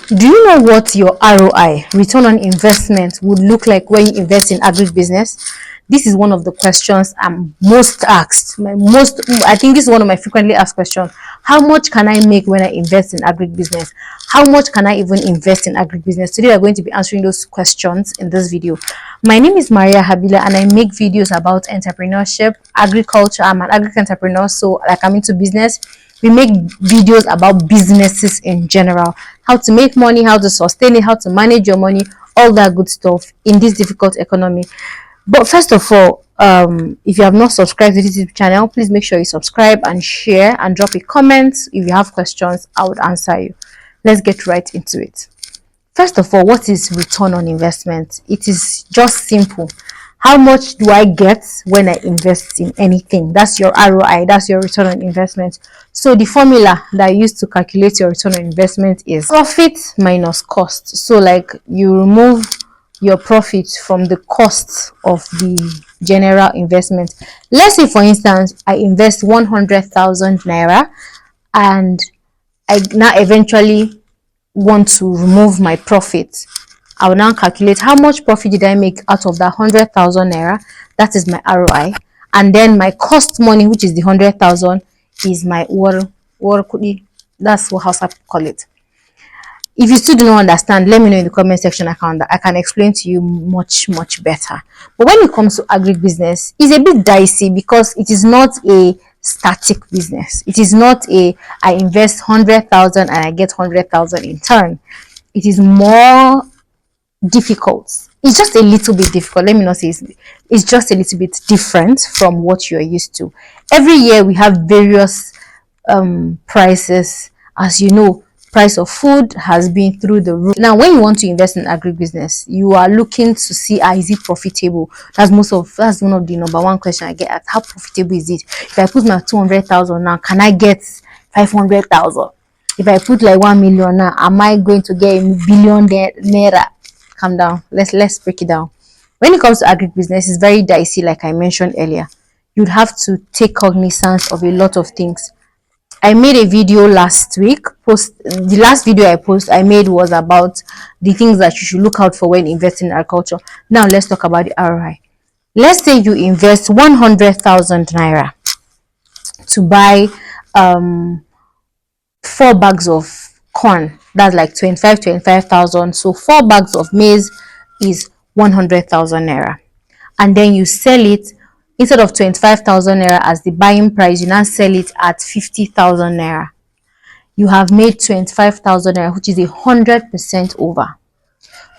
Do you know what your ROI, return on investment, would look like when you invest in agribusiness? This is one of the questions I'm most asked. I think this is one of my frequently asked questions. How much can I make when I invest in agribusiness? How much can I even invest in agribusiness? Today, we're going to be answering those questions in this video. My name is Maria Habila, and I make videos about entrepreneurship, agriculture. I'm an agri entrepreneur, so like I'm into business. We make videos about businesses in general, how to make money, how to sustain it, how to manage your money, all that good stuff in this difficult economy. But first of all, if you have not subscribed to this YouTube channel, please make sure you subscribe and share and drop a comment. If you have questions, I would answer you. Let's get right into it. First of all, what is return on investment? It is just simple. How much do I get when I invest in anything? That's your ROI, that's your return on investment. So the formula that I use to calculate your return on investment is profit minus cost. So like you remove your profit from the cost of the general investment. Let's say, for instance, I invest 100,000 naira and I now eventually want to remove my profit. I will now calculate how much profit did I make out of that 100,000 naira. That is my ROI. And then my cost money, which is the 100,000, is my kudi. That's how I call it. If you still do not understand, let me know in the comment section. I can explain to you much better. But when it comes to agribusiness, it's a bit dicey because it is not a static business. It is not I invest 100,000 and I get 100,000 in turn. It is more difficult. It's just a little bit difficult. Let me not say it's just a little bit different from what you're used to. Every year we have various prices. As you know, price of food has been through the roof. Now, when you want to invest in agribusiness, you are looking to see, is it profitable? That's one of the number one question I get asked. How profitable is it? If I put my 200,000 now, can I get 500,000? If I put like 1 million now, am I going to get a billion naira? Calm down. Let's break it down. When it comes to agribusiness, it's very dicey, like I mentioned earlier. You'd have to take cognizance of a lot of things. I made a video last week. The last video I made was about the things that you should look out for when investing in agriculture. Now let's talk about the ROI. Let's say you invest 100,000 naira to buy 4 bags of corn. That's like 25,000. So 4 bags of maize is 100,000 naira. And then you sell it, instead of 25,000 naira as the buying price, you now sell it at 50,000 naira. You have made 25,000 naira, which is 100% over,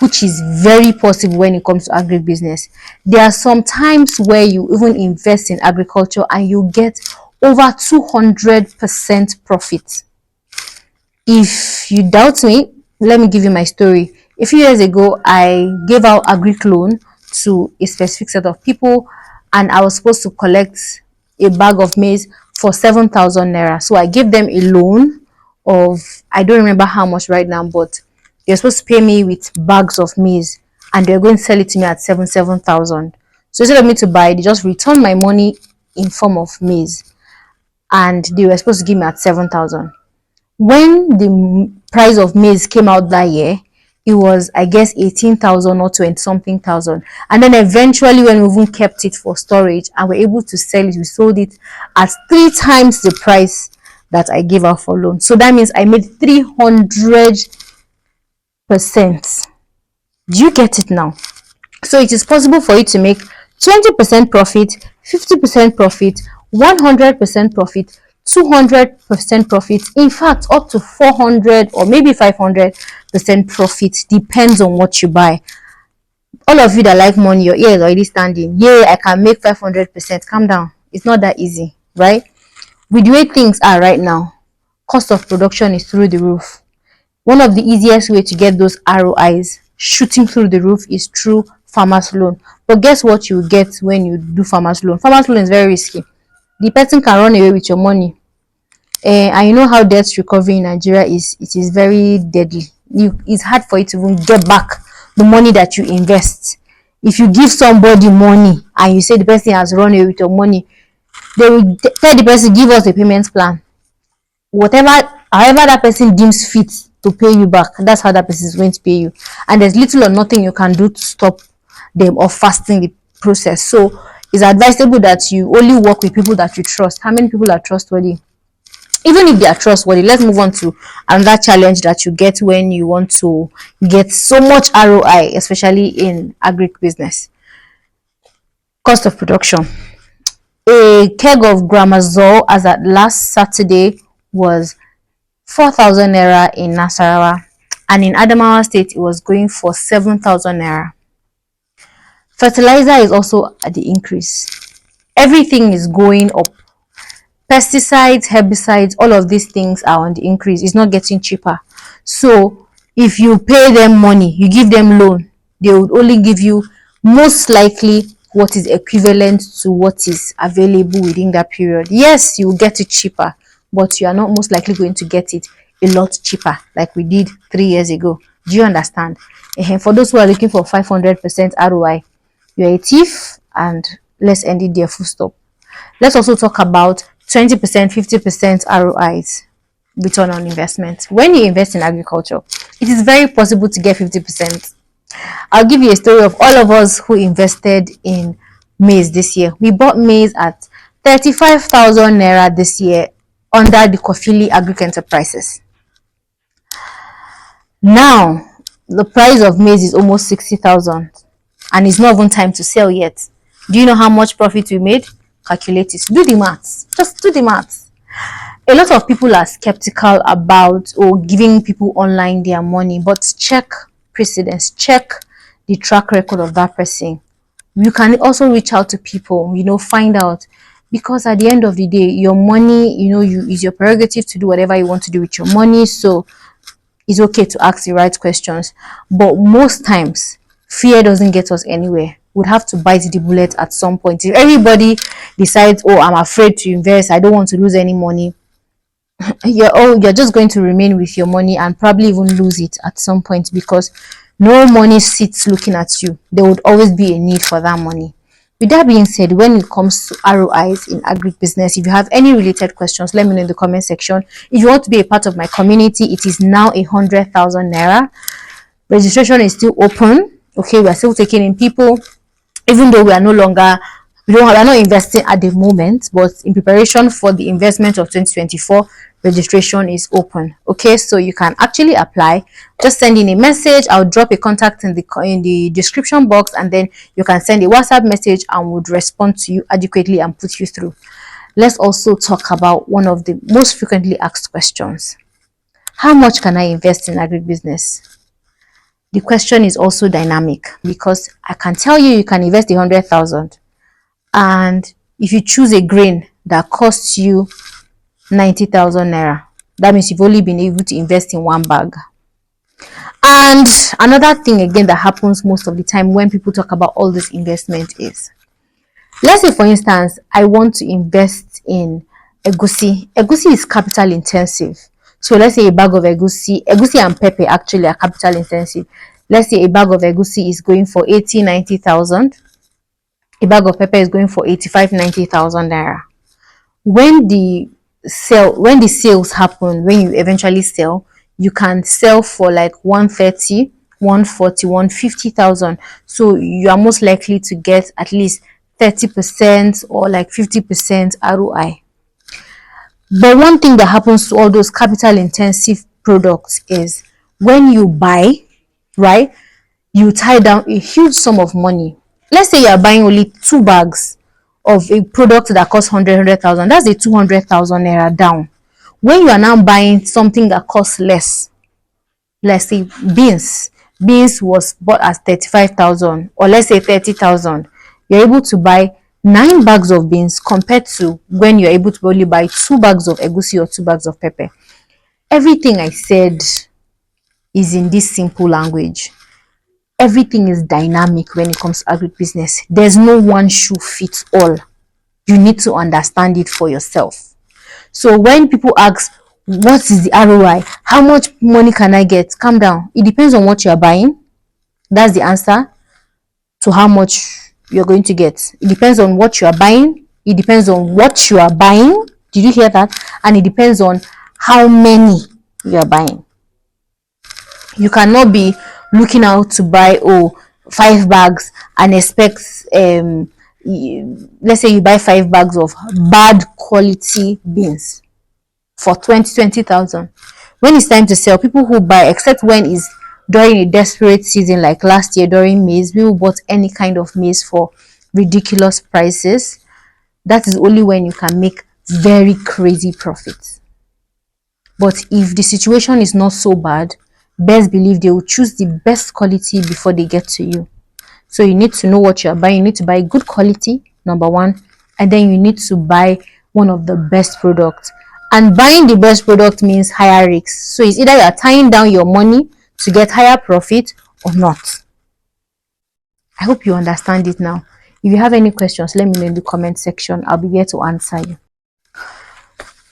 which is very possible when it comes to agribusiness. There are some times where you even invest in agriculture and you get over 200% profit. If you doubt me, let me give you my story. A few years ago, I gave out agri loan to a specific set of people, and I was supposed to collect a bag of maize for 7,000 naira. So I gave them a loan of, I don't remember how much right now, but they're supposed to pay me with bags of maize, and they're going to sell it to me at 7,000. So instead of me to buy, they just returned my money in form of maize, and they were supposed to give me at 7,000. When the price of maize came out that year, it was, I guess, 18,000 or 20 something thousand. And then eventually, when we even kept it for storage and were able to sell it, we sold it at 3 times the price that I gave out for loan. So that means I made 300%. Do you get it now? So it is possible for you to make 20% profit, 50% profit, 100% profit, 200% profit, in fact up to 400 or maybe 500% profit, depends on what you buy. All of you that like money, your ear is already standing. Yeah, I can make 500%. Calm down. It's not that easy, right? With the way things are right now, cost of production is through the roof. One of the easiest way to get those ROIs shooting through the roof is through farmers loan. But guess what you get when you do farmers loan? Farmers loan is very risky. The person can run away with your money. And you know how debt recovery in Nigeria is. It is very deadly. It's hard for you to even get back the money that you invest. If you give somebody money and you say the person has run away with your money, they will tell the person, give us a payment plan. However that person deems fit to pay you back. That's how that person is going to pay you. And there's little or nothing you can do to stop them or fasten the process. So it's advisable that you only work with people that you trust. How many people are trustworthy? Even if they are trustworthy, let's move on to another challenge that you get when you want to get so much ROI, especially in agri business. Cost of production. A keg of Gramazole as at last Saturday was 4,000 naira in Nasarawa, and in Adamawa State it was going for 7,000 naira. Fertilizer is also at the increase. Everything is going up. Pesticides, herbicides, all of these things are on the increase. It's not getting cheaper. So if you pay them money, you give them loan, they would only give you most likely what is equivalent to what is available within that period. Yes, you will get it cheaper, but you are not most likely going to get it a lot cheaper like we did 3 years ago. Do you understand? For those who are looking for 500% ROI, you're a thief, and let's end it there, full stop. Let's also talk about 20%, 50% ROIs, return on investment. When you invest in agriculture, it is very possible to get 50%. I'll give you a story of all of us who invested in maize this year. We bought maize at 35,000 naira this year under the Kwafili Agri Enterprises. Now, the price of maize is almost 60,000 and it's not even time to sell yet. Do you know how much profit we made? Calculate it. Do the maths. Just do the maths. A lot of people are skeptical about giving people online their money, but check precedence, check the track record of that person. You can also reach out to people, find out, because at the end of the day, your money, is your prerogative to do whatever you want to do with your money. So it's okay to ask the right questions, but most times fear doesn't get us anywhere. We'd have to bite the bullet at some point. If everybody decides, I'm afraid to invest, I don't want to lose any money, you're just going to remain with your money and probably even lose it at some point, because no money sits looking at you. There would always be a need for that money. With that being said, when it comes to ROIs in agribusiness, if you have any related questions, let me know in the comment section. If you want to be a part of my community, it is now 100,000 naira. Registration is still open. Okay, we are still taking in people, even though we are not investing at the moment, but in preparation for the investment of 2024, registration is open. Okay, so you can actually apply. Just send in a message. I'll drop a contact in the description box, and then you can send a WhatsApp message and would respond to you adequately and put you through. Let's also talk about one of the most frequently asked questions. How much can I invest in agribusiness? The question is also dynamic, because I can tell you can invest 100,000, and if you choose a grain that costs you 90,000 naira, that means you've only been able to invest in one bag. And another thing again that happens most of the time when people talk about all this investment is, let's say for instance, I want to invest in egusi. Egusi is capital intensive. So let's say a bag of egusi and pepper actually are capital intensive. Let's say a bag of egusi is going for 80,000-90,000. A bag of pepper is going for 85,000-90,000 naira. When the sales happen, when you eventually sell, you can sell for like 130, 140, 150,000. So you are most likely to get at least 30% or like 50% ROI. But one thing that happens to all those capital intensive products is, when you buy, right, you tie down a huge sum of money. Let's say you are buying only 2 bags of a product that costs 100,000. That's a 200,000 naira down. When you are now buying something that costs less, let's say beans was bought at 35,000, or let's say 30,000, you're able to buy 9 bags of beans compared to when you're able to only buy 2 bags of egusi or 2 bags of pepper. Everything I said is in this simple language. Everything is dynamic when it comes to agribusiness. There's no one shoe fits all. You need to understand it for yourself. So when people ask, what is the ROI? How much money can I get? Calm down. It depends on what you are buying. That's the answer to how much you're going to get. It depends on what you are buying. It depends on what you are buying. Did you hear that? And it depends on how many you are buying. You cannot be looking out to buy 5 bags and expect let's say you buy 5 bags of bad quality beans for 20,000. When it's time to sell, people who buy, except when it's during a desperate season like last year during maize, people bought any kind of maize for ridiculous prices. That is only when you can make very crazy profits. But if the situation is not so bad, best believe they will choose the best quality before they get to you. So you need to know what you're buying. You need to buy good quality, number one, and then you need to buy one of the best products. And buying the best product means higher risks. So it's either you're tying down your money to get higher profit or not. I hope you understand it now. If you have any questions, let me know in the comment section. I'll be there to answer you.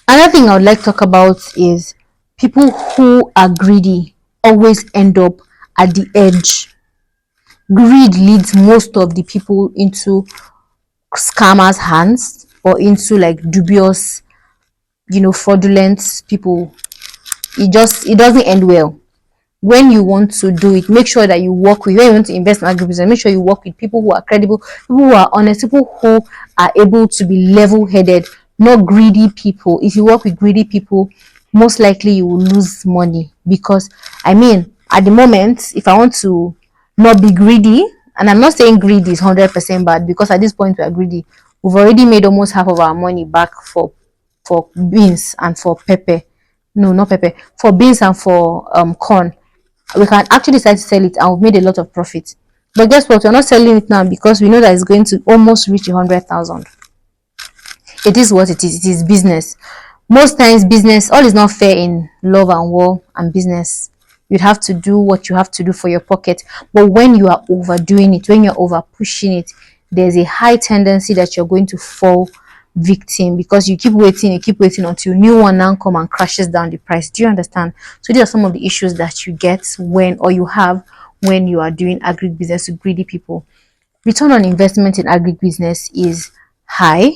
Another thing I would like to talk about is people who are greedy always end up at the edge. Greed leads most of the people into scammers' hands or into like dubious, fraudulent people. It doesn't end well. When you want to do it, make sure that you work with, when you want to invest in agribusiness, make sure you work with people who are credible, people who are honest, people who are able to be level-headed, not greedy people. If you work with greedy people, most likely you will lose money. Because at the moment, if I want to not be greedy, and I'm not saying greedy is 100% bad, because at this point we are greedy, we've already made almost half of our money back for beans and for pepper. No, not pepper, for beans and for corn. We can actually start to sell it and we've made a lot of profit. But guess what? We're not selling it now because we know that it's going to almost reach 100,000. It is what it is. It is business. Most times, business, all is not fair in love and war and business. You'd have to do what you have to do for your pocket. But when you are overdoing it, when you're over pushing it, there's a high tendency that you're going to fall victim, because you keep waiting until new one now come and crashes down the price. Do you understand? So these are some of the issues that you get you have when you are doing agribusiness with greedy people. Return on investment in agribusiness is high.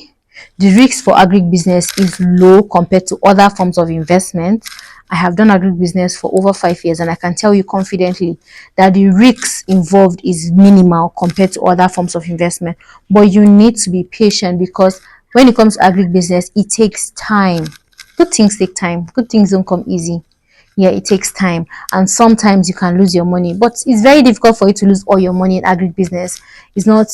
The risk for agribusiness is low compared to other forms of investment. I have done agribusiness for over 5 years and I can tell you confidently that the risks involved is minimal compared to other forms of investment. But you need to be patient, because when it comes to agribusiness, it takes time. Good things take time. Good things don't come easy. Yeah, it takes time. And sometimes you can lose your money. But it's very difficult for you to lose all your money in agribusiness. It's not...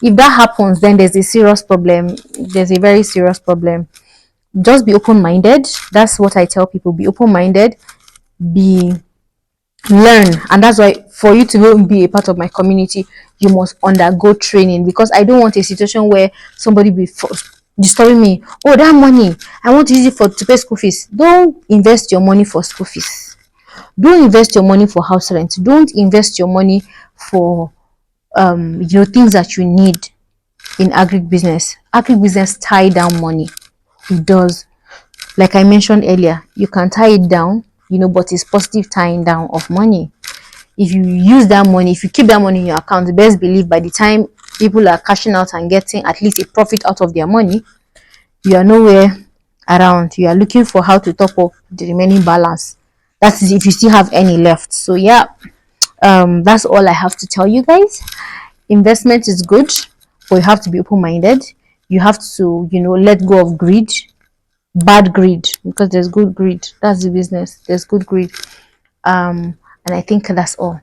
If that happens, then there's a serious problem. There's a very serious problem. Just be open-minded. That's what I tell people. Be open-minded. Learn. And that's why for you to be a part of my community, you must undergo training, because I don't want a situation where somebody be disturbing me. Oh, that money, I want to use it to pay school fees. Don't invest your money for school fees. Don't invest your money for house rent. Don't invest your money for things that you need in agribusiness. Agribusiness tie down money. It does. Like I mentioned earlier, you can tie it down, but it's positive tying down of money. If you use that money, if you keep that money in your account, best believe by the time people are cashing out and getting at least a profit out of their money, you are nowhere around. You are looking for how to top up the remaining balance. That is if you still have any left. So yeah, that's all I have to tell you guys. Investment is good, but you have to be open-minded. You have to, let go of greed, bad greed, because there's good greed. That's the business. There's good greed. And I think that's all.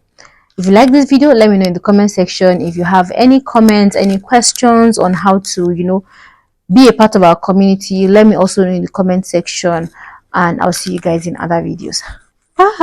If you like this video, let me know in the comment section. If you have any comments, any questions on how to, be a part of our community, let me also know in the comment section. And I'll see you guys in other videos. Bye.